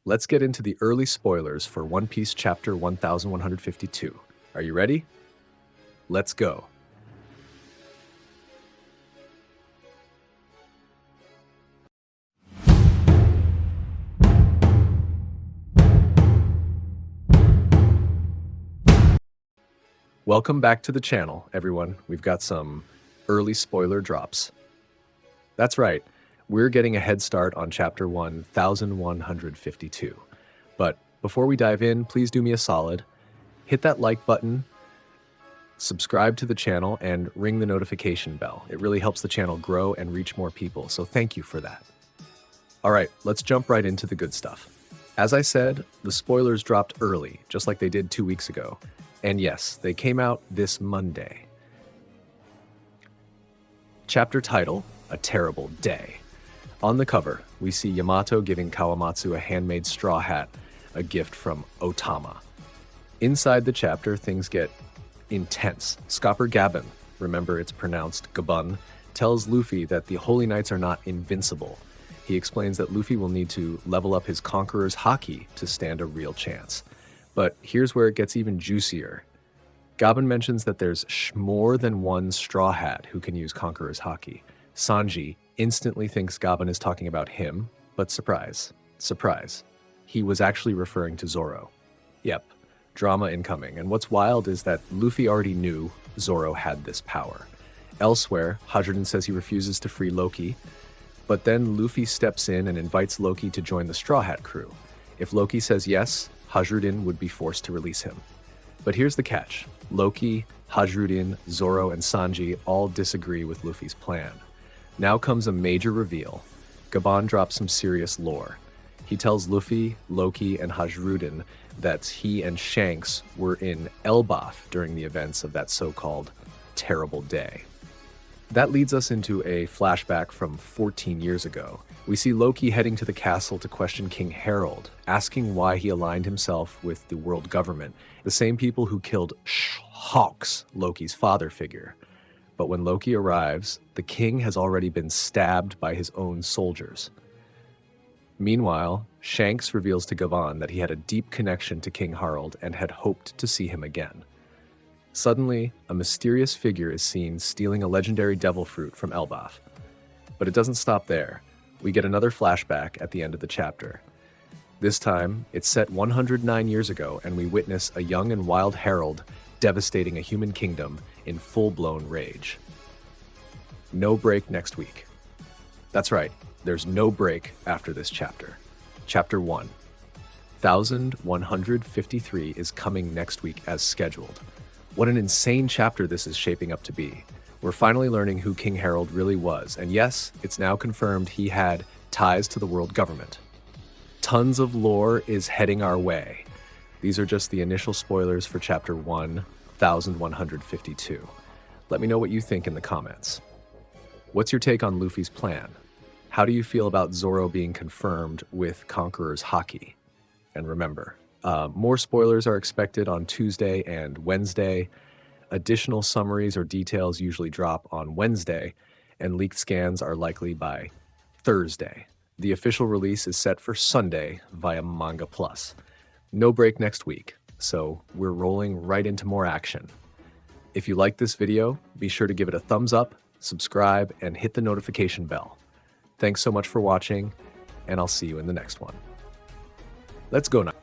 Let's get into the early spoilers for One Piece chapter 1152. Are you ready? Let's go. Welcome back to the channel, everyone. We've got some early spoiler drops. That's right, we're getting a head start on chapter 1152. But before we dive in, please do me a solid. Hit that like button, subscribe to the channel, and ring the notification bell. It really helps the channel grow and reach more people, so thank you for that. All right, let's jump right into the good stuff. As I said, the spoilers dropped early, just like they did 2 weeks ago. And yes, they came out this Monday. Chapter title, A Terrible Day. On the cover, we see Yamato giving Kawamatsu a handmade straw hat, a gift from Otama. Inside the chapter, things get intense. Scopper Gabon, remember it's pronounced Gabun, tells Luffy that the Holy Knights are not invincible. He explains that Luffy will need to level up his Conqueror's haki to stand a real chance. But here's where it gets even juicier. Gabon mentions that there's more than one Straw Hat who can use Conqueror's haki. Sanji instantly thinks Gabon is talking about him, but surprise, surprise, he was actually referring to Zoro. Yep, drama incoming, and what's wild is that Luffy already knew Zoro had this power. Elsewhere, Hajuden says he refuses to free Loki, but then Luffy steps in and invites Loki to join the Straw Hat crew. If Loki says yes, Hajuden would be forced to release him. But here's the catch. Loki, Hajuden, Zoro, and Sanji all disagree with Luffy's plan. Now comes a major reveal. Gabon drops some serious lore. He tells Luffy, Loki, and Hajuden that he and Shanks were in Elbaf during the events of that so-called terrible day. That leads us into a flashback from 14 years ago. We see Loki heading to the castle to question King Harold, asking why he aligned himself with the world government, the same people who killed Hawks, Loki's father figure. But when Loki arrives, the king has already been stabbed by his own soldiers. Meanwhile, Shanks reveals to Gabon that he had a deep connection to King Harold and had hoped to see him again. Suddenly, a mysterious figure is seen stealing a legendary devil fruit from Elbaf. But it doesn't stop there. We get another flashback at the end of the chapter. This time, it's set 109 years ago, and we witness a young and wild Harold devastating a human kingdom in full-blown rage. No break next week. That's right, there's no break after this chapter. Chapter 1. 1153 is coming next week as scheduled. What an insane chapter this is shaping up to be. We're finally learning who King Harold really was, and yes, it's now confirmed he had ties to the world government. Tons of lore is heading our way. These are just the initial spoilers for chapter 1152. Let me know what you think in the comments. What's your take on Luffy's plan? How do you feel about Zoro being confirmed with Conqueror's haki? And remember, more spoilers are expected on Tuesday and Wednesday. Additional summaries or details usually drop on Wednesday, and leaked scans are likely by Thursday. The official release is set for Sunday via MANGA+. No break next week, so we're rolling right into more action. If you like this video, be sure to give it a thumbs up, subscribe, and hit the notification bell. Thanks so much for watching, and I'll see you in the next one. Let's go now.